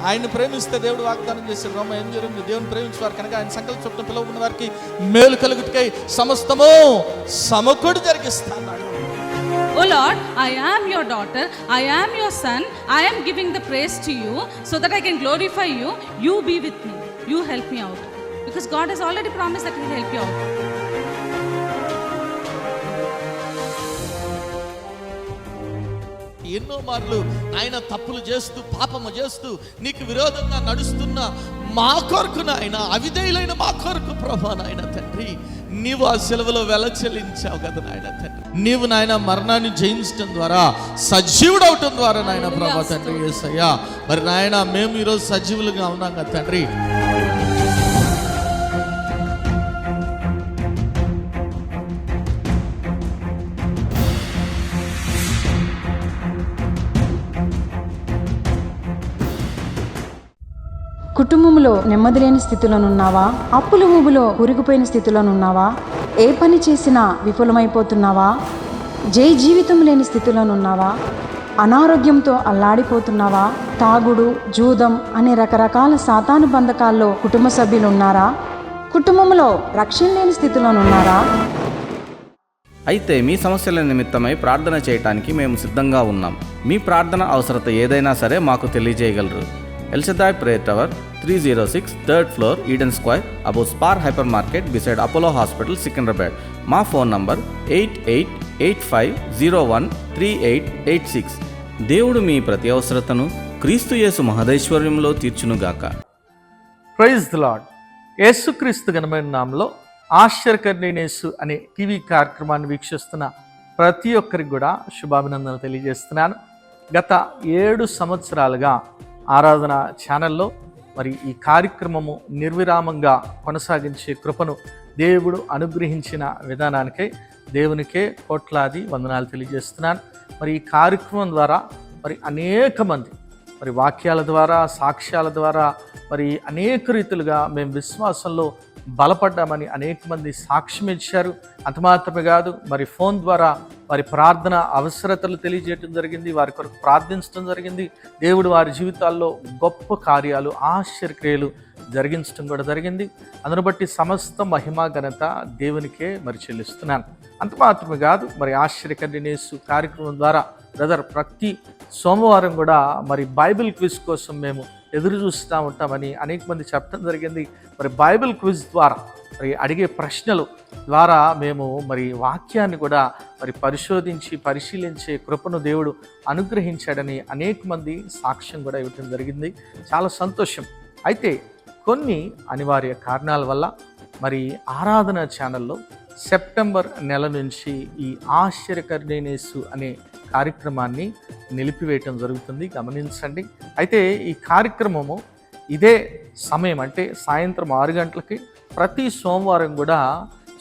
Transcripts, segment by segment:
ఆయన్ని ప్రేమిస్తే దేవుడు వాగ్దానం చేశాడు. రోమ ఏం జరిగింది? దేవుని ప్రేమించేవారు కనుక ఆయన సంకల్ప చొప్పున పిలువబడిన వారికి మేలు కలుగుటకై సమస్తము సమకూడి జరిగిస్తాడు. Oh Lord, I am your daughter, I am your son, I am giving the praise to you so that I can glorify you. You be with me, you help me out, because God has already promised that He will help you out. ఎన్నో మార్లు ఆయన తప్పులు చేస్తూ పాపము చేస్తూ నీకు విరోధంగా నడుస్తున్న మా కొరకు నాయన, అవిధేయులైన మా కొరకు ప్రభా నాయన తండ్రి, నీవు ఆ సెలవులో వెల చెల్లించావు కదా నాయన తండ్రి. నీవు నాయన మరణాన్ని జయించడం ద్వారా సజీవుడు అవటం ద్వారా నాయన ప్రభా తండ్రి యేసయ్యా, మరి నాయన మేము ఈరోజు సజీవులుగా ఉన్నాం కదా తండ్రి. కుటుంబంలో నెమ్మది లేని స్థితిలోనున్నావా? అప్పుల ఊబిలో కూరుకుపోయిన స్థితిలోనున్నావా? ఏ పని చేసినా విఫలమైపోతున్నావా? జీవితం లేని స్థితిలోనున్నావా? అనారోగ్యంతో అల్లాడిపోతున్నావా? తాగుడు, జూదం అనే రకరకాల సాతాను బంధకాల్లో కుటుంబ సభ్యులు ఉన్నారా? కుటుంబంలో రక్షణ లేని స్థితిలోనున్నారా? అయితే మీ సమస్యల నిమిత్తమై ప్రార్థన చేయటానికి మేము సిద్ధంగా ఉన్నాం. మీ ప్రార్థన అవసరత ఏదైనా సరే మాకు తెలియజేయగలరు. El Shaddai Prayer Tower, 306 3rd floor, Eden Square, above Spar Hypermarket, beside Apollo Hospital, Secunderabad. మా ఫోన్ నంబర్ 8885013886. దేవుడు మీ ప్రతి అవసరతను క్రీస్తు యేసు మహదైశ్వర్యంలో తీర్చునుగాక. Praise the lord. యేసుక్రీస్తు ఘనమైన నామములో ఆశ్చర్యకరుడైన యేసు అనే టీవీ కార్యక్రమాన్ని వీక్షిస్తున్న ప్రతి ఒక్కరికి కూడా శుభాభినందనలు తెలియజేస్తున్నాను. గత 7 సంవత్సరాలుగా ఆరాధన ఛానల్లో మరి ఈ కార్యక్రమము నిర్విరామంగా కొనసాగించే కృపను దేవుడు అనుగ్రహించిన విధానానికై దేవునికే కోట్లాది వందనాలు తెలియజేస్తున్నాను. మరి ఈ కార్యక్రమం ద్వారా మరి అనేక మంది మరి వాక్యాల ద్వారా, సాక్ష్యాల ద్వారా మరి అనేక రీతులుగా మేము విశ్వాసంలో బలపడ్డామని అనేక మంది సాక్ష్యం ఇచ్చారు. అంత మాత్రమే కాదు, మరి ఫోన్ ద్వారా వారి ప్రార్థన అవసరతలు తెలియజేయటం జరిగింది, వారి కొరకు ప్రార్థించడం జరిగింది. దేవుడు వారి జీవితాల్లో గొప్ప కార్యాలు, ఆశ్చర్యక్రియలు జరిగించడం కూడా జరిగింది. అందును బట్టి సమస్త మహిమ ఘనత దేవునికే మరి చెల్లిస్తున్నాను. అంత మాత్రమే కాదు, మరి ఆశ్చర్యకరుడైన యేసు కార్యక్రమం ద్వారా బ్రదర్ ప్రతి సోమవారం కూడా మరి బైబిల్ క్విజ్ కోసం మేము ఎదురు చూస్తూ ఉంటామని అనేక మంది చెప్పడం జరిగింది. మరి బైబిల్ క్విజ్ ద్వారా మరి అడిగే ప్రశ్నలు ద్వారా మేము మరి వాక్యాన్ని కూడా మరి పరిశీలించే కృపను దేవుడు అనుగ్రహించాడని అనేక మంది సాక్ష్యం కూడా ఇవ్వటం జరిగింది. చాలా సంతోషం. అయితే కొన్ని అనివార్య కారణాల వల్ల మరి ఆరాధన ఛానల్లో సెప్టెంబర్ నెల నుంచి ఈ ఆశ్చర్యకరుడైన యేసు అనే కార్యక్రమాన్ని నిలిపివేయటం జరుగుతుంది, గమనించండి. అయితే ఈ కార్యక్రమము ఇదే సమయం అంటే సాయంత్రం 6 గంటలకి ప్రతి సోమవారం కూడా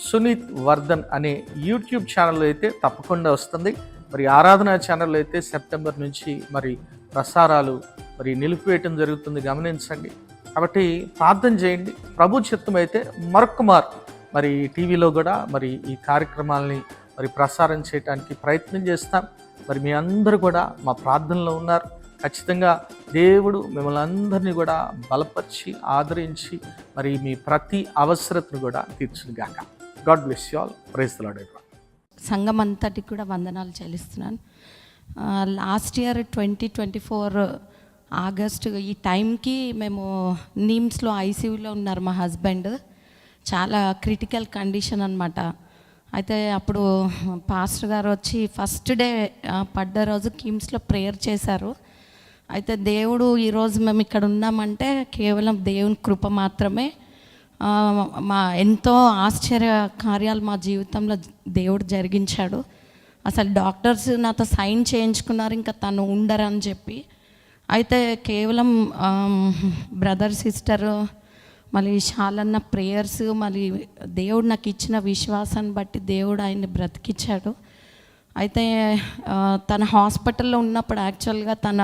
సునీత్ వర్ధన్ అనే యూట్యూబ్ ఛానల్లో అయితే తప్పకుండా వస్తుంది. మరి ఆరాధన ఛానల్లో అయితే సెప్టెంబర్ నుంచి మరి ప్రసారాలు మరి నిలిపివేయటం జరుగుతుంది, గమనించండి. కాబట్టి ప్రార్థన చేయండి. ప్రభు చిత్తం అయితే మరొక మరి టీవీలో కూడా మరి ఈ కార్యక్రమాలని మరి ప్రసారం చేయడానికి ప్రయత్నం చేస్తాం. మరి మీ అందరూ కూడా మా ప్రార్థనలో ఉన్నారు. ఖచ్చితంగా దేవుడు మిమ్మల్ని అందరినీ కూడా బలపరిచి ఆదరించి మరి మీ ప్రతి అవసరతను కూడా తీర్చుగాక. God bless you all. Praise the lord. సంఘం అంతటికి కూడా వందనాలు చెల్లిస్తున్నాను. లాస్ట్ ఇయర్ 2024 ఆగస్టు ఈ టైంకి మేము నీమ్స్లో ఐసీయూలో ఉన్నారు మా హస్బెండ్. చాలా క్రిటికల్ కండిషన్ అన్నమాట. అయితే అప్పుడు పాస్టర్ గారు వచ్చి ఫస్ట్ డే పడ్డ రోజు కిమ్స్లో ప్రేయర్ చేశారు. అయితే దేవుడు ఈరోజు మేము ఇక్కడ ఉన్నామంటే కేవలం దేవుని కృప మాత్రమే. మా ఎంతో ఆశ్చర్య కార్యాలు మా జీవితంలో దేవుడు జరిగించాడు. అసలు డాక్టర్స్ నాతో సైన్ చేయించుకున్నారు ఇంకా తను ఉండరని చెప్పి. అయితే కేవలం బ్రదర్ సిస్టర్ మళ్ళీ శాలన్న ప్రేయర్స్ మళ్ళీ దేవుడు నాకు ఇచ్చిన విశ్వాసాన్ని బట్టి దేవుడు ఆయన్ని బ్రతికిచ్చాడు. అయితే తన హాస్పిటల్లో ఉన్నప్పుడు యాక్చువల్గా తన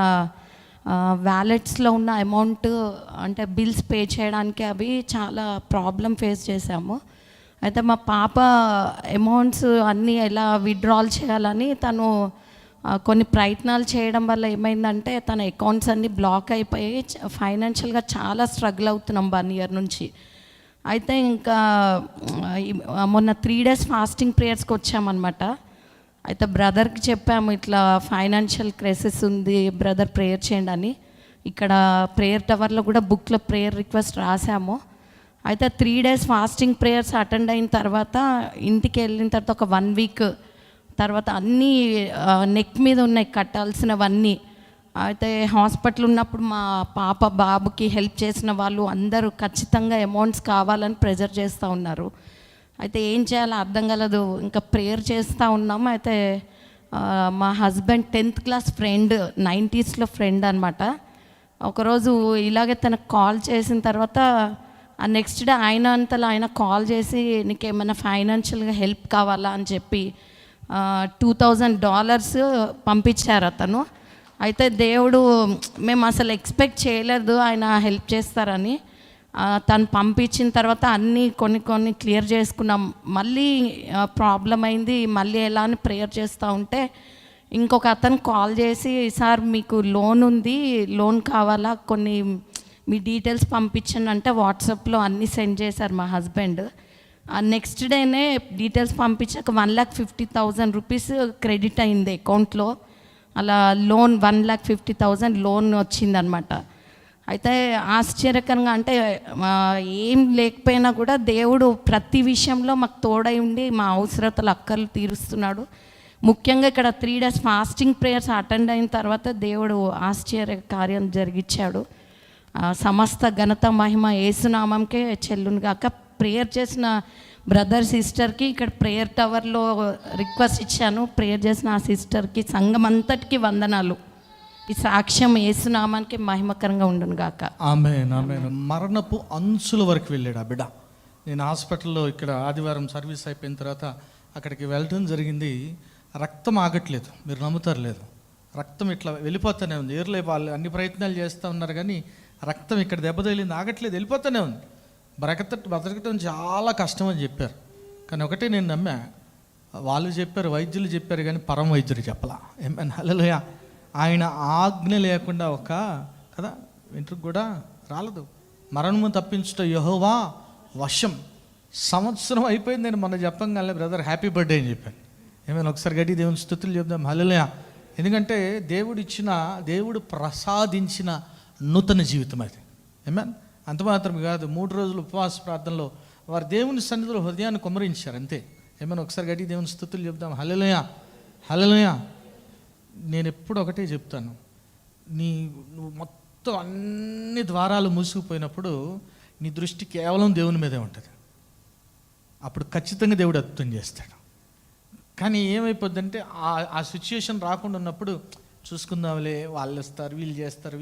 వ్యాలెట్స్లో ఉన్న అమౌంట్ అంటే బిల్స్ పే చేయడానికి అవి చాలా ప్రాబ్లం ఫేస్ చేశాము. అయితే మా పాప అమౌంట్స్ అన్నీ ఎలా విత్డ్రాల్ చేయాలని తను కొన్ని ప్రయత్నాలు చేయడం వల్ల ఏమైందంటే తన అకౌంట్స్ అన్నీ బ్లాక్ అయిపోయి ఫైనాన్షియల్గా చాలా స్ట్రగుల్ అవుతున్నాం 1 year నుంచి. అయితే ఇంకా మొన్న 3 days ఫాస్టింగ్ ప్రేయర్స్కి వచ్చామన్నమాట. అయితే బ్రదర్కి చెప్పాము, ఇట్లా ఫైనాన్షియల్ క్రైసిస్ ఉంది బ్రదర్, ప్రేయర్ చేయండి అని. ఇక్కడ ప్రేయర్ టవర్లో కూడా బుక్లో ప్రేయర్ రిక్వెస్ట్ రాసాము. అయితే 3 days ఫాస్టింగ్ ప్రేయర్స్ అటెండ్ అయిన తర్వాత ఇంటికి వెళ్ళిన తర్వాత ఒక 1 week తర్వాత అన్నీ నెక్ మీద ఉన్నాయి కట్టాల్సినవన్నీ. అయితే హాస్పిటల్ ఉన్నప్పుడు మా పాప బాబుకి హెల్ప్ చేసిన వాళ్ళు అందరూ ఖచ్చితంగా అమౌంట్స్ కావాలని ప్రెజర్ చేస్తూ ఉన్నారు. అయితే ఏం చేయాలో అర్థం కలదు, ఇంకా ప్రేయర్ చేస్తూ ఉన్నాము. అయితే మా హస్బెండ్ 10th class ఫ్రెండ్, 90sలో ఫ్రెండ్ అనమాట. ఒకరోజు ఇలాగే తనకు కాల్ చేసిన తర్వాత ఆ నెక్స్ట్ డే ఆయన అంతలో ఆయన కాల్ చేసి నీకేమైనా ఫైనాన్షియల్గా హెల్ప్ కావాలా అని చెప్పి $2,000 పంపించారు అతను. అయితే దేవుడు, మేము అసలు ఎక్స్పెక్ట్ చేయలేదు ఆయన హెల్ప్ చేస్తారని. తను పంపించిన తర్వాత అన్నీ కొన్ని క్లియర్ చేసుకున్నాం. మళ్ళీ ప్రాబ్లం అయింది, మళ్ళీ ఎలా అని ప్రేయర్ చేస్తూ ఉంటే ఇంకొక అతను కాల్ చేసి, సార్ మీకు లోన్ ఉంది, లోన్ కావాలా, కొన్ని మీ డీటెయిల్స్ పంపించండి అంటే వాట్సాప్లో అన్నీ సెండ్ చేశారు మా హస్బెండ్. నెక్స్ట్ డేనే డీటెయిల్స్ పంపించాక 1,50,000 రూపీస్ క్రెడిట్ అయింది అకౌంట్లో. అలా లోన్ 1,50,000 లోన్ వచ్చిందనమాట. అయితే ఆశ్చర్యకరంగా, అంటే ఏం లేకపోయినా కూడా దేవుడు ప్రతి విషయంలో మాకు తోడై ఉండి మా అవసరతలు అక్కర్లు తీరుస్తున్నాడు. ముఖ్యంగా ఇక్కడ 3 days ఫాస్టింగ్ ప్రేయర్స్ అటెండ్ అయిన తర్వాత దేవుడు ఆశ్చర్య కార్యం జరిగించాడు. సమస్త ఘనత మహిమ యేసునామంకే చెల్లును గాక. ప్రేయర్ చేసిన బ్రదర్ సిస్టర్కి ఇక్కడ ప్రేయర్ టవర్లో రిక్వెస్ట్ ఇచ్చాను. ప్రేయర్ చేసిన ఆ సిస్టర్కి సంఘం అంతటికి వందనాలు. ఈ సాక్ష్యం యేసునామానికి మహిమకరంగా ఉండును గాక. ఆమేన్, ఆమేన్. మరణపు అంచుల వరకు వెళ్ళాడు ఆ బిడ్డ. నేను హాస్పిటల్లో ఇక్కడ ఆదివారం సర్వీస్ అయిపోయిన తర్వాత అక్కడికి వెళ్ళడం జరిగింది. రక్తం ఆగట్లేదు, మీరు నమ్ముతారు లేదు, రక్తం ఇట్లా వెళ్ళిపోతూనే ఉంది. ఏర్లే వాళ్ళు అన్ని ప్రయత్నాలు చేస్తూ ఉన్నారు కానీ రక్తం ఇక్కడ దెబ్బతగిలింది, ఆగట్లేదు, వెళ్ళిపోతూనే ఉంది. బతకటం చాలా కష్టం అని చెప్పారు. కానీ ఒకటే నేను నమ్మా, వాళ్ళు చెప్పారు, వైద్యులు చెప్పారు కానీ పరమ వైద్యులు చెప్పలా. ఏమైనా హల్లెలూయా. ఆయన ఆజ్ఞ లేకుండా ఒక కదా వెంట్రుకు కూడా రాలదు. మరణము తప్పించుట యెహోవా వశం. సంవత్సరం అయిపోయింది. నేను మొన్న చెప్పంగానే బ్రదర్ హ్యాపీ బర్త్డే అని చెప్పాను. ఏమైనా ఒకసారి గట్టి దేవుని స్తుతులు చెప్దాం, హల్లెలూయా. ఎందుకంటే దేవుడు ప్రసాదించిన నూతన జీవితం అది. ఏమైనా అంత మాత్రం కాదు, 3 రోజులు ఉపవాస ప్రార్థనలో వారు దేవుని సన్నిధిలో హృదయాన్ని కుమ్మరించారు అంతే. ఏమైనా ఒకసారి గట్టి దేవుని స్తుతులు చెప్దాం, హల్లెలూయా, హల్లెలూయా. నేను ఎప్పుడు ఒకటే చెప్తాను, నువ్వు మొత్తం అన్ని ద్వారాలు మూసుకుపోయినప్పుడు నీ దృష్టి కేవలం దేవుని మీదే ఉంటుంది. అప్పుడు ఖచ్చితంగా దేవుడు అద్భుతం చేస్తాడు. కానీ ఏమైపోద్దంటే ఆ సిచ్యుయేషన్ రాకుండా ఉన్నప్పుడు చూసుకుందాంలే, వాళ్ళు వస్తారు, వీళ్ళు చేస్తారు,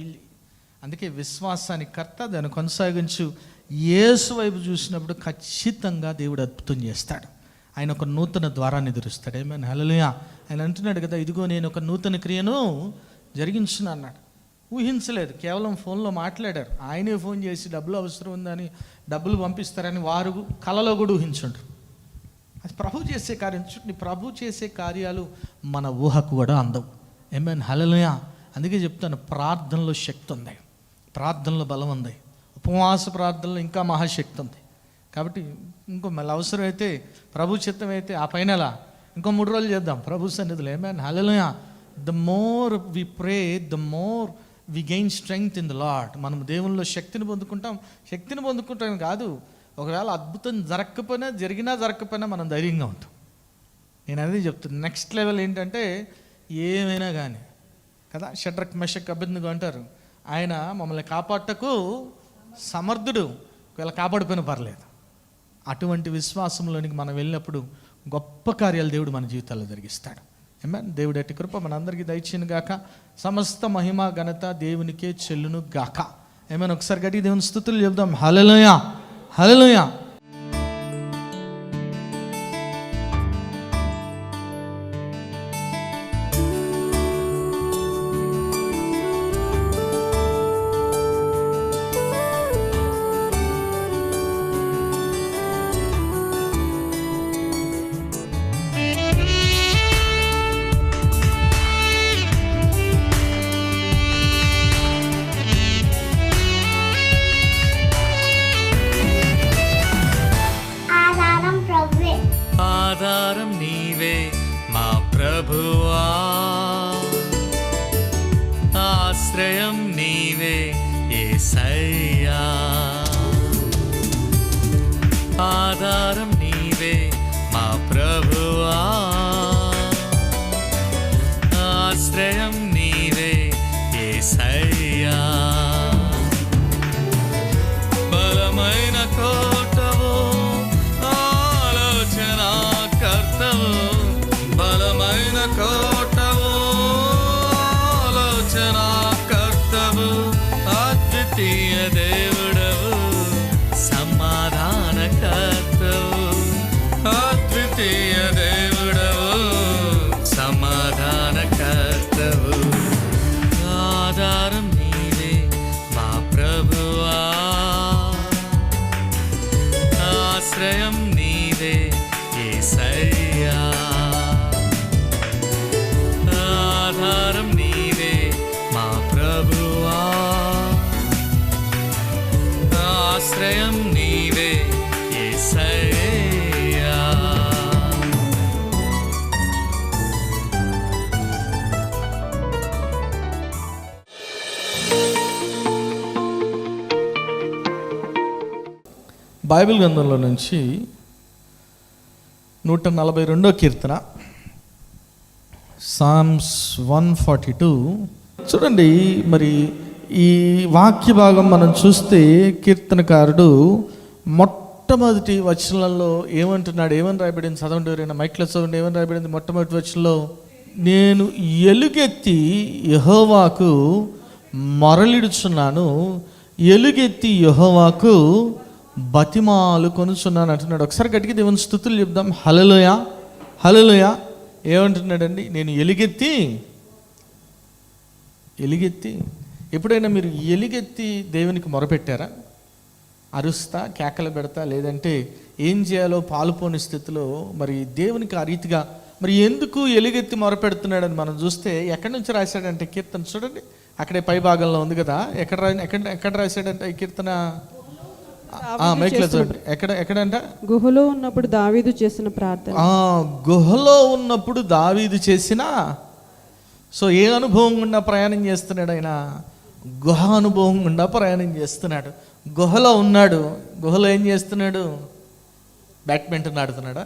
అందుకే విశ్వాసానికి కర్త, దాన్ని కొనసాగించు. యేసు వైపు చూసినప్పుడు ఖచ్చితంగా దేవుడు అద్భుతం చేస్తాడు. ఆయన ఒక నూతన ద్వారాన్ని తెరుస్తాడు. ఏమైనా హల్లెలూయా. ఆయన అంటున్నాడు కదా, ఇదిగో నేను ఒక నూతన క్రియను జరిగించున్నా అన్నాడు. ఊహించలేదు, కేవలం ఫోన్లో మాట్లాడారు. ఆయనే ఫోన్ చేసి డబ్బులు అవసరం ఉందని డబ్బులు పంపిస్తారని వారు కలలో కూడా ఊహించుంటారు. అది ప్రభు చేసే కార్యం. చుట్టూ ప్రభు చేసే కార్యాలు మన ఊహకు కూడా అందవు. ఏమైనా హల్లెలూయా. అందుకే చెప్తాను, ప్రార్థనలో శక్తి ఉంది, ప్రార్థనలో బలం ఉంది, ఉపవాస ప్రార్థనలో ఇంకా మహాశక్తి ఉంది. కాబట్టి ఇంకో మళ్ళీ అవసరమైతే ప్రభు చిత్తం అయితే ఆ పైన ఇంకో 3 రోజులు చేద్దాం ప్రభు సన్నిధిలో. ఏమైనా hallelujah. The more we pray, the more we gain strength in the lord. మనం దేవుల్లో శక్తిని పొందుకుంటాం కాదు, ఒకవేళ అద్భుతం జరగకపోయినా మనం ధైర్యంగా ఉంటాం. నేను అదే చెప్తాను. నెక్స్ట్ లెవెల్ ఏంటంటే ఏమైనా కానీ కదా, షడ్రక్ మెషక్ అబేద్నెగో అంటారు, ఆయన మమ్మల్ని కాపాడటకు సమర్థుడు, ఒకవేళ కాపాడిపోయినా పర్లేదు. అటువంటి విశ్వాసంలోనికి మనం వెళ్ళినప్పుడు గొప్ప కార్యాలు దేవుడు మన జీవితాల్లో జరిగిస్తాడు. ఆమేన్. దేవుడి అట్టి కృప మనందరికీ దయచేయును గాక. సమస్త మహిమ ఘనత దేవునికే చెల్లును గాక. ఏమైనా ఒకసారి గట్టి దేవుని స్తుతులు చెప్దాం, హల్లెలూయా, హల్లెలూయా. ఆశ్రయం నీవే యేసయ్యా, ఆధారం నీవే మా ప్రభువా, ఆశ్రయం నీవే యేసయ్యా, బలమైన కోటవు ఆలోచన కర్తవు, బలమైన కోటవు ఆలోచన కర్తవు, అద్వితీయ దేవుడవు సమాధాన కర్తవు, అద్వితీయ దేవుడవు సమాధాన కర్తవు, ఆధారం నీవే మా ప్రభువా, ఆశ్రయం నీవే యేసయ్యా, ఆధారం నీవే మా ప్రభువా, ఆశ్రయం నీవే యేసయ్యా. బైబిల్ గ్రంథంలో నుంచి 142వ కీర్తన, సామ్స్ 142. చూడండి, మరి ఈ వాక్య భాగం మనం చూస్తే కీర్తనకారుడు మొట్టమొదటి వచనంలో ఏమంటున్నాడు? ఏమని రాయబడింది? చదవండి ఎవరైనా, మైక్లో చదవండి. ఏమని రాయబడింది మొట్టమొదటి వచనంలో? నేను ఎలుగెత్తి యెహోవాకు మొరలిడుచున్నాను, ఎలుగెత్తి యెహోవాకు బతిమాలు కొనుచున్నాను అంటున్నాడు. ఒకసారి గట్టిగా దేవుని స్తుతులు చెప్దాం. హల్లెలూయా, హల్లెలూయా. ఏమంటున్నాడండి? నేను ఎలుగెత్తి ఎప్పుడైనా మీరు ఎలుగెత్తి దేవునికి మొరపెట్టారా? అరుస్తా, కేకలు పెడతా, లేదంటే ఏం చేయాలో పాలుపోని స్థితిలో మరి దేవునికి ఆ రీతిగా మరి ఎందుకు ఎలుగెత్తి మొరపెడుతున్నాడని మనం చూస్తే ఎక్కడి నుంచి రాశాడంటే కీర్తన చూడండి, అక్కడే పై భాగంలో ఉంది కదా. ఎక్కడ రాశాడంటే ఈ కీర్తన? మైక్లో చూడండి. ఎక్కడంట? గుహలో ఉన్నప్పుడు దావీదు చేసిన ప్రార్థన. గుహలో ఉన్నప్పుడు దావీదు చేసిన. సో ఏ అనుభవం గుండా ప్రయాణం చేస్తున్నాడు ఆయన? గుహ అనుభవం గుండా ప్రయాణం చేస్తున్నాడు. గుహలో ఉన్నాడు. గుహలో ఏం చేస్తున్నాడు? బ్యాడ్మింటన్ ఆడుతున్నాడా?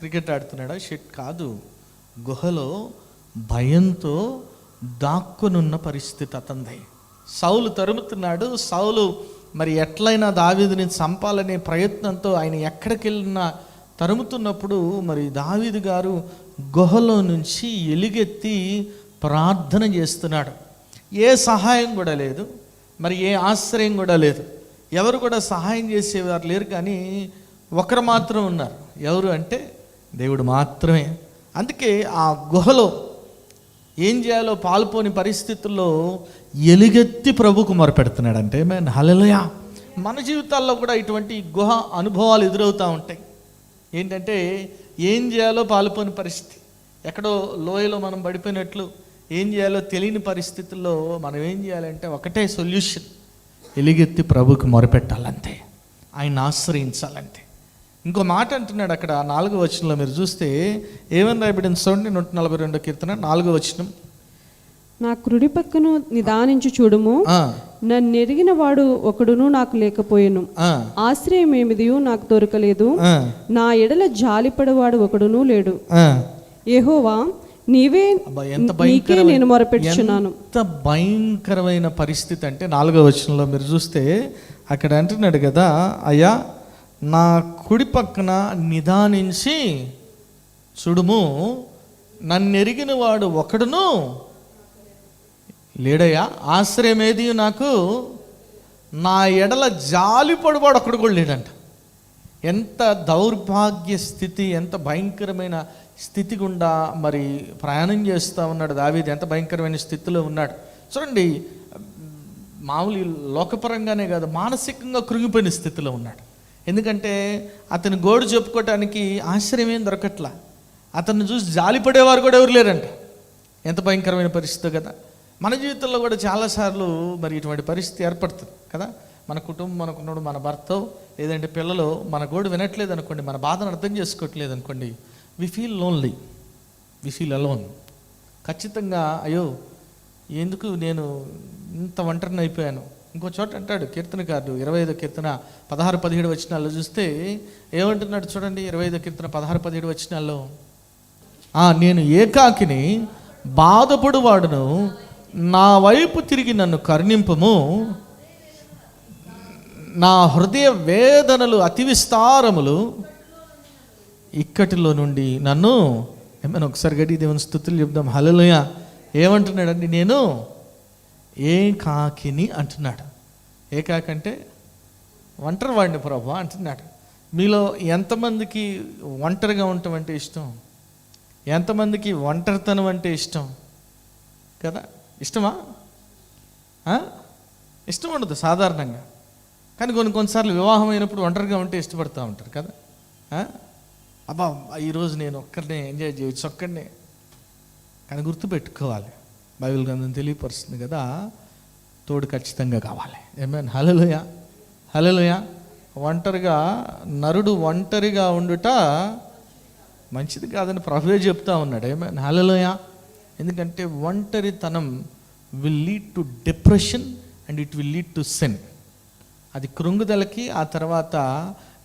క్రికెట్ ఆడుతున్నాడా? షిట్ కాదు. గుహలో భయంతో దాక్కునున్న పరిస్థితి అతనిది. సౌలు తరుముతున్నాడు. సౌలు మరి ఎట్లయినా దావీదుని చంపాలనే ప్రయత్నంతో ఆయన ఎక్కడికి వెళ్ళినా తరుముతున్నప్పుడు మరి దావీదు గారు గుహలో నుంచి ఎలుగెత్తి ప్రార్థన చేస్తున్నాడు. ఏ సహాయం కూడా లేదు, మరి ఏ ఆశ్రయం కూడా లేదు, ఎవరు కూడా సహాయం చేసేవారు లేరు. కానీ ఒకరు మాత్రం ఉన్నారు. ఎవరు అంటే దేవుడు మాత్రమే. అందుకే ఆ గుహలో ఏం చేయాలో పాల్పోని పరిస్థితుల్లో ఎలుగెత్తి ప్రభుకు మొరపెడుతున్నాడంటే మేన్ హల్లెలూయా. మన జీవితాల్లో కూడా ఇటువంటి గుహ అనుభవాలు ఎదురవుతూ ఉంటాయి. ఏంటంటే ఏం చేయాలో పాల్పోని పరిస్థితి, ఎక్కడో లోయలో మనం పడిపోయినట్లు ఏం చేయాలో తెలియని పరిస్థితుల్లో మనం ఏం చేయాలంటే ఒకటే సొల్యూషన్, ఎలుగెత్తి ప్రభుకు మొరపెట్టాలంతే, ఆయన ఆశ్రయించాలంతే. ఇంకో మాట అంటున్నాడు అక్కడ 4వ వచనంలో మీరు చూస్తే ఏమని రాయబడింది చూడండి. 142వ కీర్తన 4వ వచనం. నా కుడి పక్కను నిదానించి చూడుము, నన్ను ఎరిగిన వాడు ఒకడును నాకు లేకపోయెను, ఆశ్రయం ఏమిదియో నాకు దొరకలేదు, నా ఎడల జాలిపడవాడు ఒకడును లేడు. యెహోవా నీవే నీకే నేను మొరపెట్టుచున్నాను. ఎంత భయంకరమైన పరిస్థితి అంటే 4వ వచనంలో మీరు చూస్తే అక్కడ అంటున్నాడు కదా, అయ్యా నా కుడి పక్కన నిదానించి చూడుము, నన్ను ఎరిగిన వాడు ఒకడును లేడయ్యా, ఆశ్రయం ఏది నాకు, నా ఎడల జాలిపడువాడు ఒకడు కూడా లేడంట. ఎంత దౌర్భాగ్య స్థితి, ఎంత భయంకరమైన స్థితి గుండా మరి ప్రయాణం చేస్తూ ఉన్నాడు దావీదు. ఎంత భయంకరమైన స్థితిలో ఉన్నాడు చూడండి. మామూలు లోకపరంగానే కాదు, మానసికంగా కృంగిపోయిన స్థితిలో ఉన్నాడు. ఎందుకంటే అతని గోడు చెప్పుకోవటానికి ఆశ్రయం ఏం దొరకట్లా. అతన్ని చూసి జాలిపడేవారు కూడా ఎవరు లేరంట. ఎంత భయంకరమైన పరిస్థితి కదా. మన జీవితంలో కూడా చాలాసార్లు మరి ఇటువంటి పరిస్థితి ఏర్పడుతుంది కదా. మన కుటుంబం మనకున్నాడు, మన భర్త లేదంటే పిల్లలు మన గోడు వినట్లేదు అనుకోండి, మన బాధను అర్థం చేసుకోవట్లేదు అనుకోండి, we feel lonely, we feel alone. ఖచ్చితంగా అయ్యో ఎందుకు నేను ఇంత ఒంటరిని అయిపోయాను. ఇంకో చోట అంటాడు కీర్తనకారుడు 25వ కీర్తన 16-17 వచనాల్లో చూస్తే ఏమంటున్నాడు చూడండి. 25వ కీర్తన 16-17 వచనాల్లో, నేను ఏకాకిని బాధపడువాడును, నా వైపు తిరిగి నన్ను కరుణింపుము, నా హృదయ వేదనలు అతి విస్తారములు, ఇక్కటిలో నుండి నన్ను ఏమైనా ఒకసారి గడి దేవుని స్తుతులు చెప్దాం. హల్లెలూయా. ఏమంటున్నాడండి, నేను ఏకాకిని అంటున్నాడు. ఏకాకి అంటే ఒంటరి వాడిని ప్రభు అంటున్నాడు. మీలో ఎంతమందికి ఒంటరిగా ఉండటం అంటే ఇష్టం? ఎంతమందికి ఒంటరితనం అంటే ఇష్టం కదా? ఇష్టమా? ఇష్టం ఉండదు సాధారణంగా. కానీ కొన్నిసార్లు వివాహం అయినప్పుడు ఒంటరిగా ఉంటే ఇష్టపడుతూ ఉంటారు కదా. అబ్బా ఈరోజు నేను ఒక్కరినే ఎంజాయ్ చేయొచ్చు, ఒక్కడినే. కానీ గుర్తుపెట్టుకోవాలి, బైబిల్ గ్రంథం తెలియపరుస్తుంది కదా, తోడు ఖచ్చితంగా కావాలి. ఏమైనా హల్లెలూయా, హల్లెలూయా. ఒంటరిగా నరుడు ఒంటరిగా ఉండుట మంచిది కాదని ప్రభువే చెప్తా ఉన్నాడు. ఏమైనా హల్లెలూయా. ఎందుకంటే ఒంటరితనం will lead to depression and it will lead to sin. అది కృంగుదలకి, ఆ తర్వాత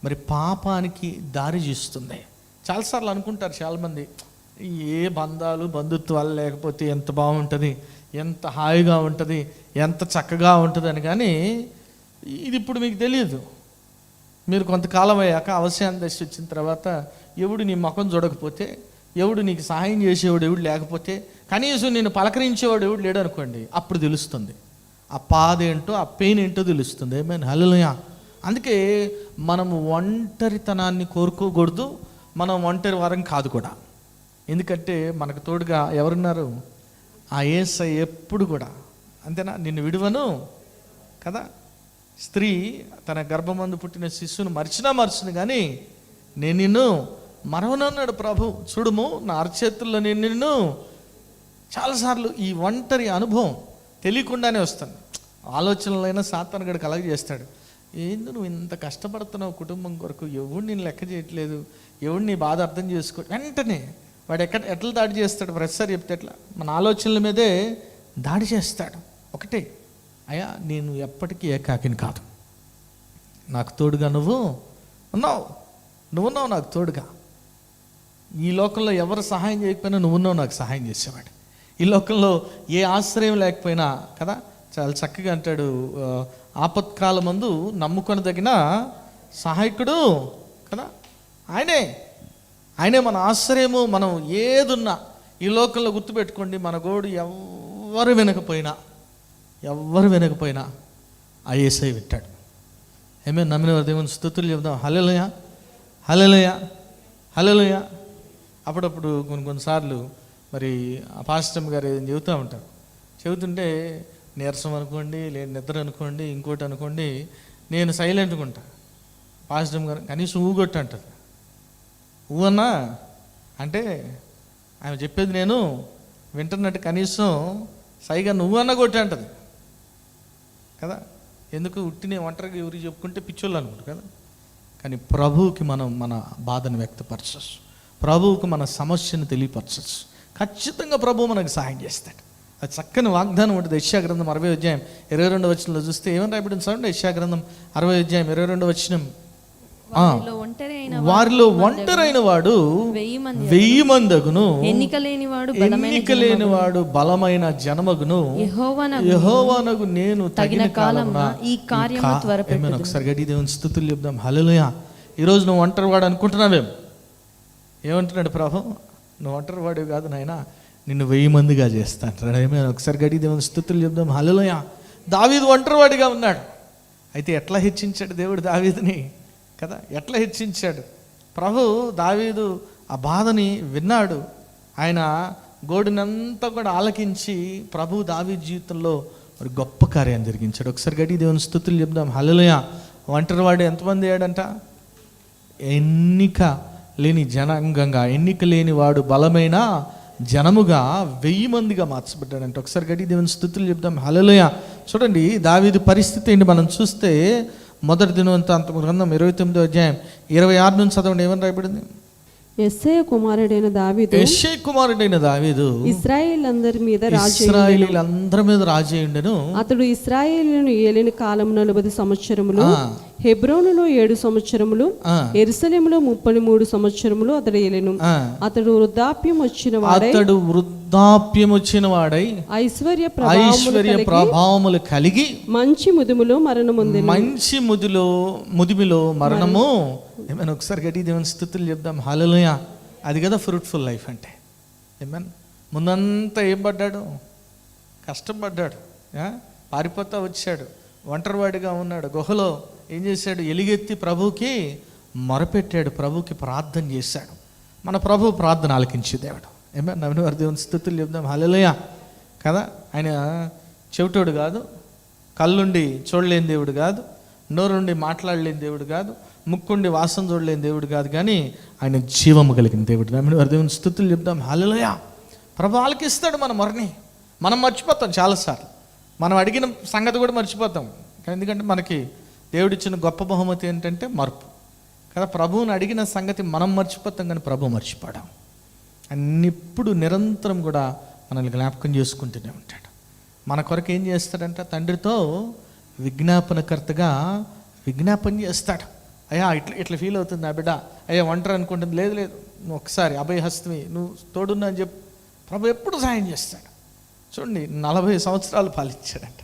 మరి పాపానికి దారి చేస్తుంది. చాలాసార్లు అనుకుంటారు చాలామంది, ఏ బంధాలు బంధుత్వాలు లేకపోతే ఎంత బాగుంటుంది, ఎంత హాయిగా ఉంటుంది, ఎంత చక్కగా ఉంటుంది అని. కానీ ఇది ఇప్పుడు మీకు తెలియదు. మీరు కొంతకాలం అయ్యాక అవసాన దశ వచ్చిన తర్వాత ఎవడు నీ ముఖం చూడకపోతే, ఎవడు నీకు సహాయం చేసేవాడు ఎవడు లేకపోతే, కనీసం నేను పలకరించేవాడు ఎవడు లేడు అనుకోండి, అప్పుడు తెలుస్తుంది ఆ బాధ ఏంటో, ఆ పెయిన్ ఏంటో తెలుస్తుంది. ఏమైనా హల్లెలూయా. అందుకే మనము ఒంటరితనాన్ని కోరుకోకూడదు, మనం ఒంటరి వారం కాదు కూడా. ఎందుకంటే మనకు తోడుగా ఎవరున్నారు? ఆ యేసయ్య ఎప్పుడు కూడా, అంతేనా, నిన్ను విడువను కదా. స్త్రీ తన గర్భమందు పుట్టిన శిశువును మర్చును కానీ నేను నిన్ను మరవనన్నాడు ప్రభు. చూడుము నా అరచేతుల్లో నేను నిన్ను. చాలాసార్లు ఈ ఒంటరి అనుభవం తెలియకుండానే వస్తాను. ఆలోచనలైనా సాతాను గడికి అలాగే చేస్తాడు. ఏంది నువ్వు ఇంత కష్టపడుతున్నావు కుటుంబం కొరకు, ఎవడు నేను లెక్క చేయట్లేదు, ఎవడు నీ బాధ అర్థం చేసుకో. వెంటనే వాడు ఎట్లా దాడి చేస్తాడు? ప్రతిసారి చెప్తే ఎట్లా మన ఆలోచనల మీదే దాడి చేస్తాడు. ఒకటే, అయ్యా నేను ఎప్పటికీ ఏకాకిని కాదు, నాకు తోడుగా నువ్వు ఉన్నావు నాకు తోడుగా. ఈ లోకంలో ఎవరు సహాయం చేయకపోయినా నువ్వున్నావు నాకు సహాయం చేసేవాడు. ఈ లోకంలో ఏ ఆశ్రయం లేకపోయినా కదా, చాలా చక్కగా అంటాడు, ఆపత్కాలం మందు నమ్ముకొనదగిన సహాయకుడు కదా, ఆయనే మన ఆశ్రయము. మనం ఏదున్నా ఈ లోకంలో గుర్తుపెట్టుకోండి, మన గోడు ఎవ్వరు వినకపోయినా ఆ యేసయ్య వింటాడు. ఏమే నమ్మిన దేవుని స్తుతులు చెబుదాం. హల్లెలూయా, హల్లెలూయా, హల్లెలూయా. అప్పుడప్పుడు కొన్నిసార్లు మరి ఆ పాస్టర్ గారు ఏదైనా చెబుతూ ఉంటారు. చెబుతుంటే నీరసం అనుకోండి, లేదు నిద్ర అనుకోండి, ఇంకోటి అనుకోండి, నేను సైలెంట్గా ఉంటా. పాస్టర్ గారు కనీసం ఊగొట్టు అంటారు. అన్నా అంటే ఆమె చెప్పేది నేను వింటున్నట్టు కనీసం సైగా నువ్వన్నా కొట్టి అంటది కదా. ఎందుకు ఉట్టినే ఒంటరిగా ఎవరికి చెప్పుకుంటే పిచ్చోళ్ళు అనుకుంటారు కదా. కానీ ప్రభువుకి మనం మన బాధను వ్యక్తపరచచ్చు, ప్రభువుకు మన సమస్యను తెలియపరచచ్చు. ఖచ్చితంగా ప్రభువు మనకు సహాయం చేస్తాడు. అది చక్కని వాగ్దానం ఉంటుంది. యెషయా గ్రంథం 60:22 చూస్తే ఏమని రాయబడింది చూడండి. యెషయా గ్రంథం 60:22 వారిలో ఒంటరైన వాడు 1000 మందగును, ఎన్నిక వాడు బలమైన జనమగును, యెహోవానగు నేను తగిన కాలమున ఈ కార్యము త్వరపెట్టుదును. ఒకసారి గడి దేవుని స్తుతులు చెప్దాం. హల్లెలూయా. ఈరోజు నువ్వు ఒంటరి వాడు అనుకుంటున్నావేం? ఏమంటున్నాడు ప్రభు? నువ్వు ఒంటరి వాడు కాదు నాయనా, నిన్ను 1000 మందిగా చేస్తా అంటాడు. ఏమైనా ఒకసారి గడి దేవుని స్తుతులు చెప్దాం. హల్లెలూయా. దావీదు ఒంటరివాడిగా ఉన్నాడు. అయితే ఎట్లా హెచ్చించాడు దేవుడు దావీదుని కదా, ఎట్లా హెచ్చించాడు ప్రభు? దావీదు ఆ బాధని విన్నాడు. ఆయన గోడునంతా కూడా ఆలకించి ప్రభు దావీదు జీవితంలో ఒక గొప్ప కార్యం జరిగించాడు. ఒకసారి గడి దేవుని స్తుతులు చెప్దాం. హల్లెలూయా. ఒంటరివాడు ఎంతమంది అయ్యాడంట? ఎన్నిక లేని జనాంగంగా, ఎన్నిక లేని వాడు బలమైన జనముగా 1000 మందిగా మార్చబడ్డాడంట. ఒకసారి గడి దేవుని స్తుతులు చెప్దాం. హల్లెలూయా. చూడండి దావీదు పరిస్థితి ఏంటి మనం చూస్తే, మొదటి దినవృత్తాంతం గ్రంథం 29వ అధ్యాయం 26 నుంచి చదవండి. ఏమని రాయబడింది? యెష్షయి కుమారుడైన దావీదు యెష్షయి కుమారుడైన దావీదు ఇశ్రాయేల్ అందరి మీద రాజు ఇశ్రాయేలీలందరి మీద రాజు అయ్యుండెను. అతడు ఇశ్రాయేలును ఏలిన కాలం 40 సంవత్సరములు, హెబ్రోనులో 7 సంవత్సరములు, యెరూషలేములో 33 సంవత్సరములు అతడు ఏలెను. అతడు వృద్ధాప్యం వచ్చిన వాడై ఐశ్వర్య ప్రభావములు కలిగి మంచి ముదిమిలో మరణము. ఏమైనా ఒకసారి గట్టి దేవుని స్తుతులు చెప్దాం. హల్లెలూయా. అది కదా ఫ్రూట్ఫుల్ లైఫ్ అంటే. ఏమైనా ముందంతా ఏం పడ్డాడు? కష్టపడ్డాడు, పారిపోతా వచ్చాడు, ఒంటరివాడిగా ఉన్నాడు, గుహలో ఏం చేశాడు? ఎలుగెత్తి ప్రభువుకి మొరపెట్టాడు, ప్రభువుకి ప్రార్థన చేశాడు. మన ప్రభు ప్రార్థన ఆలకించే దేవుడు. ఏమైనా నవ్విన వారి దేవుని స్తుతులు చెప్దాం. హల్లెలూయా కదా. ఆయన చెవిటోడు కాదు, కళ్ళుండి చూడలేని దేవుడు కాదు, నోరుండి మాట్లాడలేని దేవుడు కాదు, ముక్కుండి వాసన చూడలేని దేవుడు కాదు, కానీ ఆయన జీవము కలిగిన దేవుడు. నమ్మిన వారి దేవుని స్తుతులు చెప్దాం. హల్లెలూయా. ప్రభు ఆలకిస్తాడు మన మొరని. మనం మర్చిపోతాం చాలాసార్లు, మనం అడిగిన సంగతి కూడా మర్చిపోతాం. ఎందుకంటే మనకి దేవుడిచ్చిన గొప్ప బహుమతి ఏంటంటే మార్పు కదా. ప్రభువుని అడిగిన సంగతి మనం మర్చిపోతాం, కానీ ప్రభు మర్చిపోవడం. అన్నిప్పుడు నిరంతరం కూడా మనల్ని జ్ఞాపకం చేసుకుంటూనే ఉంటాడు. మన కొరకు ఏం చేస్తాడంటే తండ్రితో విజ్ఞాపనకర్తగా విజ్ఞాపన చేస్తాడు. అయ్యా ఇట్లా ఫీల్ అవుతుంది నా బిడ్డ, అయ్యా ఒంటరి అనుకుంటుంది, లేదు నువ్వు ఒకసారి అభయహస్తమి, నువ్వు తోడున్నా అని చెప్పి ప్రభు ఎప్పుడు సాయం చేస్తాడు. చూడండి 40 సంవత్సరాలు పాలించాడంట.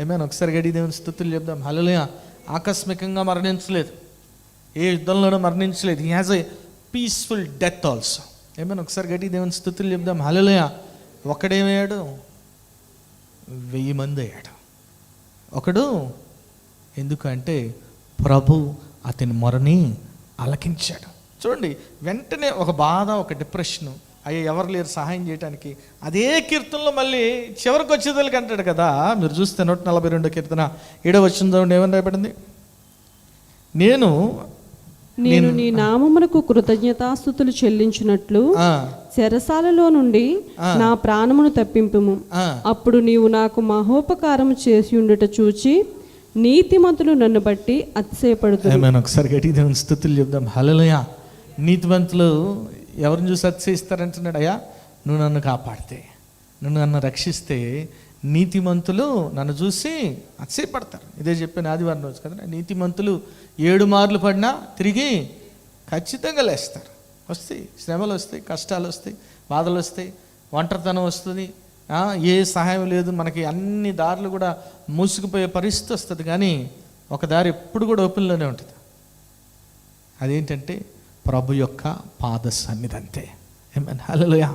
ఏమైనా ఒకసారి గడి దేవుని స్తుతులు చెప్దాం. హల్లెలూయా. ఆకస్మికంగా మరణించలేదు, ఏ యుద్ధంలోనూ మరణించలేదు. He has a peaceful death also. ఏమైనా ఒకసారి గడి దేవుని స్తుతులు చెప్దాం. హల్లెలూయా. ఒకడేమయ్యాడు? 1000 మంది అయ్యాడు. ఒకడు ఎందుకంటే ప్రభు అతని మొరని ఆలకించాడు. చూడండి, వెంటనే ఒక బాధ, ఒక డిప్రెషను, అయ్యో ఎవరు లేరు సహాయం చేయడానికి. అదే కీర్తనలో మళ్ళీ చివరికి వచ్చేదానికి అంటాడు కదా. మీరు చూస్తే 142 కీర్తన 7వ వచనంలో ఏమని రాయబడింది? నేను నీ నామమునకు కృతజ్ఞతాస్తుతులు చెల్లించినట్లు చెరసాలలో నుండి నా ప్రాణమును తప్పింపుము. అప్పుడు నీవు నాకు మహోపకారము చేసి ఉండుట చూచి నీతిమంతులు నన్ను బట్టి అతిశయపడుతున్నారు. ఏమైనా ఒకసారి గట్టిగా దేవుని స్తుతులు చెప్దాం. హల్లెలూయా. నీతిమంతులు ఎవరిని చూసి అతిశయిస్తారంటున్నాడు? అయ్యా నువ్వు నన్ను కాపాడితే, నువ్వు నన్ను రక్షిస్తే నీతిమంతులు నన్ను చూసి అతిశయపడతారు. ఇదే చెప్పాను ఆదివారం రోజు కదా. నీతిమంతులు 7 మార్లు పడినా తిరిగి ఖచ్చితంగా లేస్తారు. వస్తాయి శ్రమలు, వస్తాయి కష్టాలు, వస్తాయి బాధలు, వస్తాయి ఒంటరితనం వస్తుంది, ఏ సహాయం లేదు, మనకి అన్ని దారులు కూడా మూసుకుపోయే పరిస్థితి వస్తుంది. కానీ ఒక దారి ఎప్పుడు కూడా ఓపెన్లోనే ఉంటుంది. అదేంటంటే ప్రభు యొక్క పాద సన్నిధి. అంతే. ఏమన్నా హల్లెలూయా.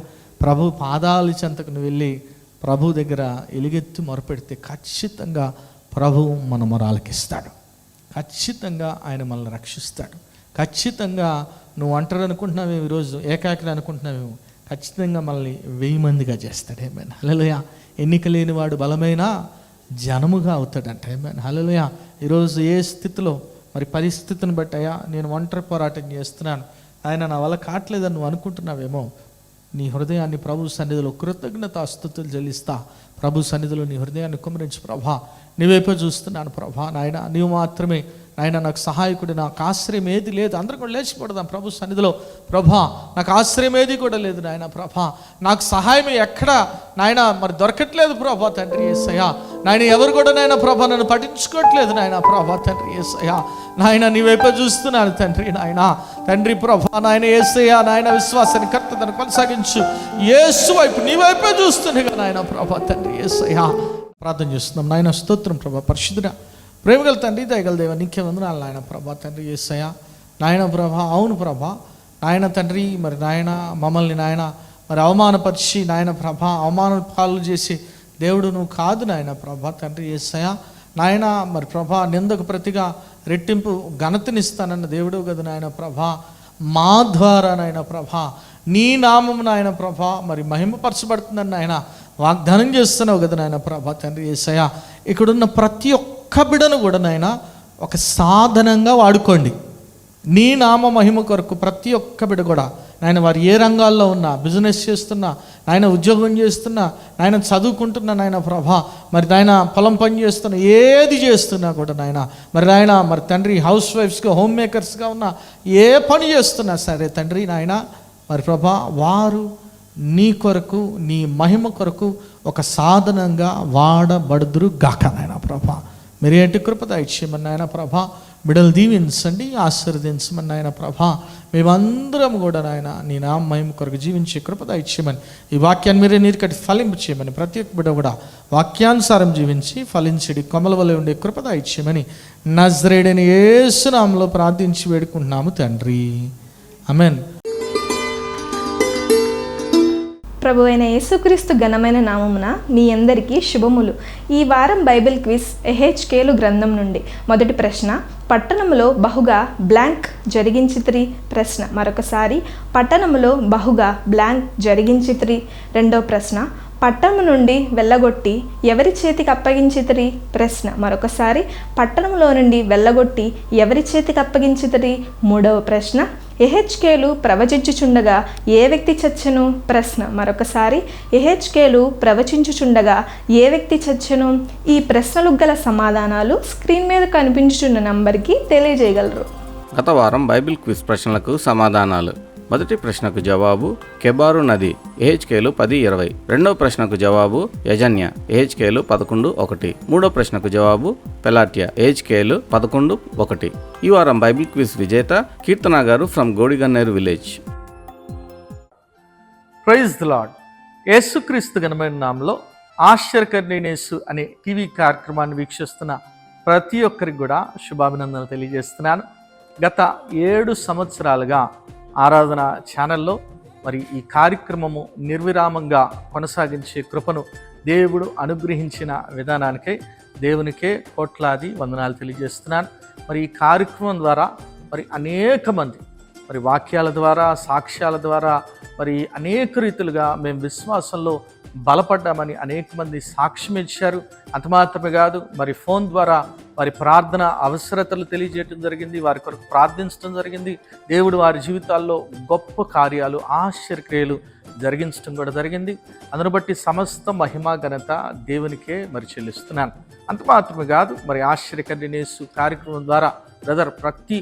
ప్రభు పాదాల చెంతకు నువ్వు వెళ్ళి ప్రభు దగ్గర ఎలుగెత్తి మొరపెడితే ఖచ్చితంగా ప్రభు మన మొరాలకిస్తాడు. ఖచ్చితంగా ఆయన మనల్ని రక్షిస్తాడు. ఖచ్చితంగా నువ్వు ఒంటరి అనుకుంటున్నావేమో, ఈరోజు ఏకాకిని అనుకుంటున్నావేమో, ఖచ్చితంగా మనల్ని 1000 మందిగా చేస్తాడు. ఏమైనా హల్లెలూయా. ఎన్నిక లేనివాడు బలమైన జనముగా అవుతాడంట. ఏమైనా హల్లెలూయా. ఈరోజు ఏ స్థితిలో మరి పరిస్థితిని బట్టి అయ్యా నేను ఒంటరి పోరాటం చేస్తున్నాను, ఆయన నా వల్ల కావట్లేదని నువ్వు అనుకుంటున్నావేమో, నీ హృదయాన్ని ప్రభు సన్నిధిలో కృతజ్ఞతాస్తుతులు చెల్లిస్తా. ప్రభు సన్నిధిలో నీ హృదయాన్ని కుమ్మరించి, ప్రభా నీవైపో చూస్తున్నాను ప్రభా, నాయన నీవు మాత్రమే నాయన నాకు సహాయకుడు, నాకు ఆశ్రయం ఏది లేదు. అందరూ కూడా లేచిపడదాం ప్రభు సన్నిధిలో. ప్రభా నాకు ఆశ్రయం ఏది కూడా లేదు నాయన. ప్రభా నాకు సహాయం ఎక్కడ నాయన మరి దొరకట్లేదు ప్రభా తండ్రి యేసయ్యా. నాయన ఎవరు కూడా నాయన ప్రభా నన్ను పట్టించుకోవట్లేదు నాయన ప్రభా తండ్రి యేసయ్యా. నాయన నీవైపో చూస్తున్నాను తండ్రి. నాయన తండ్రి ప్రభా నాయన యేసయ్యా, నాయన విశ్వాసాన్ని కర్తను కొనసాగించు. యేసు వైపు నీవైపో చూస్తుండగా నాయన ప్రభా తండ్రి యేసయ్యా. ప్రార్థన చేస్తున్నాం. నాయన స్తోత్రం ప్రభా. పరిశుద్ధుడా ప్రేమగల తండ్రి, దయగల దేవ, నీకే వందనాలు నాయన ప్రభా తండ్రి యేసయ్యా. నాయన ప్రభా అవును ప్రభా నాయన తండ్రి, మరి నాయన మమ్మల్ని నాయన మరి అవమానపరిచి నాయన ప్రభా అవమాన పాలు చేసి దేవుడు నువ్వు కాదు నాయన ప్రభా తండ్రి యేసయ్యా. నాయన మరి ప్రభా నిందకు ప్రతిగా రెట్టింపు ఘనతనిస్తానన్న దేవుడు కదా నాయన ప్రభా. మా ద్వారా నాయన ప్రభా నీ నామము నాయన ప్రభా మరి మహిమపరచబడుతుందని నాయన వాగ్దానం చేస్తున్నావు కదా నాయన ప్రభా తండ్రి యేసయ్యా. ఇక్కడున్న ప్రతి ఒక్క బిడను కూడా నాయన ఒక సాధనంగా వాడుకోండి. నీ నామ మహిమ కొరకు ప్రతి ఒక్క బిడ కూడా నాయన వారు ఏ రంగాల్లో ఉన్నా, బిజినెస్ చేస్తున్నా, నాయన ఉద్యోగం చేస్తున్నా, నాయన చదువుకుంటున్నా నాయన ప్రభా, మరి నాయన పొలం పని చేస్తున్నా, ఏది చేస్తున్నా కూడా నాయన మరి నాయన మరి తండ్రి హౌస్ వైఫ్స్గా, హోమ్ మేకర్స్గా ఉన్నా, ఏ పని చేస్తున్నా సరే తండ్రి నాయన మరి ప్రభా, వారు నీ కొరకు, నీ మహిమ కొరకు ఒక సాధనంగా వాడబడుదురు గాక నాయన ప్రభా. మీరు ఏంటి కృప దయచేయమని నాయన ప్రభా, బిడ్డలు దీవించండి, ఆశీర్వదించమని నాయన ప్రభా. మేమందరం కూడా నాయన నీ నామ మహిమ కొరకు జీవించే కృప దయచేయమని, ఈ వాక్యాన్ని మీరే నీరుకట్టి ఫలింపు చేయమని, ప్రతి ఒక్క బిడ్డ కూడా వాక్యానుసారం జీవించి ఫలించడి కొమ్మల వలె ఉండే కృప దయచేయమని నజరేయుడైన యేసు నామములో ప్రార్థించి వేడుకుంటున్నాము తండ్రి, ఆమేన్. ప్రభు అయిన యేసుక్రీస్తు ఘనమైన నామమున మీ అందరికీ శుభములు. ఈ వారం బైబిల్ క్విజ్ ఎహెచ్కేలు గ్రంథం నుండి. మొదటి ప్రశ్న, పట్టణములో బహుగా బ్లాంక్ జరిగించితిరి. ప్రశ్న మరొకసారి, పట్టణములో బహుగా బ్లాంక్ జరిగించితిరి. రెండో ప్రశ్న, పట్టణము నుండి వెళ్ళగొట్టి ఎవరి చేతికి అప్పగించితిరి. ప్రశ్న మరొకసారి, పట్టణంలో నుండి వెళ్ళగొట్టి ఎవరి చేతికి అప్పగించితిరి. మూడవ ప్రశ్న, ఎహెచ్కేలు ప్రవచించుచుండగా ఏ వ్యక్తి చచ్చెను. ప్రశ్న మరొకసారి, ఎహెచ్కేలు ప్రవచించుచుండగా ఏ వ్యక్తి చచ్చెను. ఈ ప్రశ్నలకు గల సమాధానాలు స్క్రీన్ మీద కనిపించుచున్న నంబర్కి తెలియజేయగలరు. గత వారం బైబిల్ క్విజ్ ప్రశ్నలకు సమాధానాలు. మొదటి ప్రశ్నకు జవాబు కెబారు నది, ఏహెచ్కేలు 10:20. రెండవ ప్రశ్నకు జవాబు యజన్య, ఏహెచ్కేలు 11:1. మూడో ప్రశ్నకు జవాబు పెలాటియా, ఏహెచ్కేలు 11:1. ఈ వారం బైబిల్ క్విజ్ విజేత కీర్తన గారు from Godiganneru village. Praise the lord. యేసుక్రీస్తు ఘనమైన నామములో ఆశ్చర్యకరుడైనేసు అనే టీవీ కార్యక్రమాన్ని వీక్షిస్తున్న ప్రతి ఒక్కరికి కూడా శుభాభినందనలు తెలియజేస్తున్నాను. గత 7 సంవత్సరాలుగా ఆరాధన ఛానల్లో మరి ఈ కార్యక్రమము నిర్విరామంగా కొనసాగించే కృపను దేవుడు అనుగ్రహించిన విధానానికై దేవునికే కోట్లాది వందనాలు తెలియజేస్తున్నాను. మరి ఈ కార్యక్రమం ద్వారా మరి అనేక మంది మరి వాక్యాల ద్వారా, సాక్ష్యాల ద్వారా మరి అనేక రీతులుగా మేము విశ్వాసంలో బలపడ్డామని అనేక మంది సాక్ష్యం ఇచ్చారు. అంత మాత్రమే కాదు, మరి ఫోన్ ద్వారా వారి ప్రార్థన అవసరతలు తెలియజేయటం జరిగింది, వారి కొరకు ప్రార్థించడం జరిగింది. దేవుడు వారి జీవితాల్లో గొప్ప కార్యాలు, ఆశ్చర్యక్రియలు జరిగించడం కూడా జరిగింది. అందును బట్టి సమస్త మహిమ ఘనత దేవునికే మరి చెల్లిస్తున్నాను. అంత మాత్రమే కాదు, మరి ఆశ్చర్యకరుడైనేసు కార్యక్రమం ద్వారా బ్రదర్ ప్రతి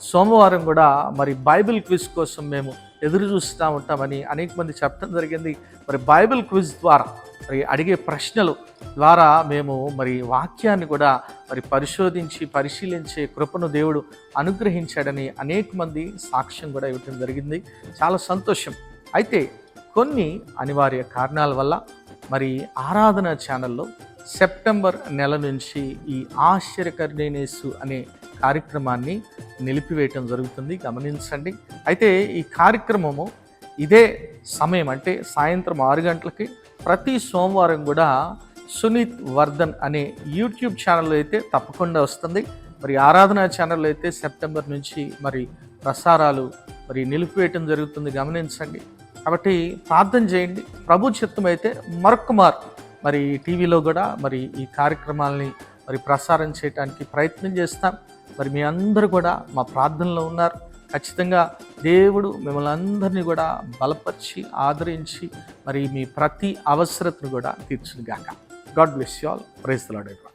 సోమవారం కూడా మరి బైబిల్ క్విజ్ కోసం మేము ఎదురు చూస్తూ ఉంటామని అనేక మంది చెప్పడం జరిగింది. మరి బైబిల్ క్విజ్ ద్వారా మరి అడిగే ప్రశ్నలు ద్వారా మేము మరి వాక్యాన్ని కూడా మరి పరిశీలించే కృపను దేవుడు అనుగ్రహించాడని అనేక మంది సాక్ష్యం కూడా ఇవ్వటం జరిగింది. చాలా సంతోషం. అయితే కొన్ని అనివార్య కారణాల వల్ల మరి ఆరాధన ఛానల్లో సెప్టెంబర్ నెల నుంచి ఈ ఆశ్చర్యకరుడైనేసు అనే కార్యక్రమాన్ని నిలిపివేయటం జరుగుతుంది, గమనించండి. అయితే ఈ కార్యక్రమము ఇదే సమయం అంటే సాయంత్రం 6 గంటలకి ప్రతి సోమవారం కూడా సునీత్ వర్ధన్ అనే యూట్యూబ్ ఛానల్లో అయితే తప్పకుండా వస్తుంది. మరి ఆరాధన ఛానల్లో అయితే సెప్టెంబర్ నుంచి మరి ప్రసారాలు మరి నిలిపివేయటం జరుగుతుంది, గమనించండి. కాబట్టి ప్రార్థన చేయండి. ప్రభు చిత్తం అయితే మరొక మరి టీవీలో కూడా మరి ఈ కార్యక్రమాలని మరి ప్రసారం చేయడానికి ప్రయత్నం చేస్తాం. మరి మీ అందరూ కూడా మా ప్రార్థనలో ఉన్నారు. ఖచ్చితంగా దేవుడు మిమ్మల్ని అందరినీ కూడా బలపరిచి ఆదరించి మరి మీ ప్రతి అవసరతను కూడా తీర్చునుగాక. God bless you all. Praise the lord.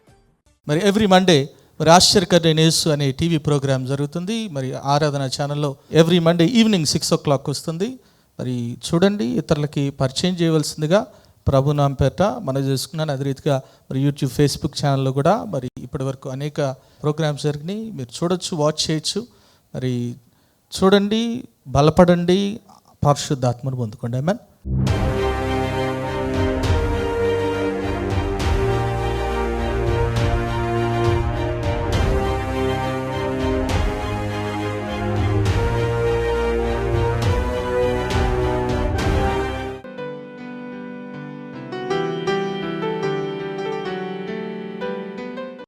మరి ఎవ్రీ మండే మరి ఆశ్చర్యకరుడైనేసు అనే టీవీ ప్రోగ్రామ్ జరుగుతుంది. మరి ఆరాధన ఛానల్లో ఎవ్రీ మండే ఈవినింగ్ 6 o'clock వస్తుంది. మరి చూడండి, ఇతరులకి పరిచయం చేయవలసిందిగా ప్రభు నామ పేట మనవి చేసుకున్నాను. అదే రీతిగా మరి యూట్యూబ్, ఫేస్బుక్ ఛానల్లో కూడా మరి ఇప్పటి వరకు అనేక ప్రోగ్రామ్స్ జరిగినాయి, మీరు చూడొచ్చు, వాచ్ చేయొచ్చు. మరి చూడండి, బలపడండి, పరిశుద్ధాత్మను పొందుకోండి. ఆమేన్.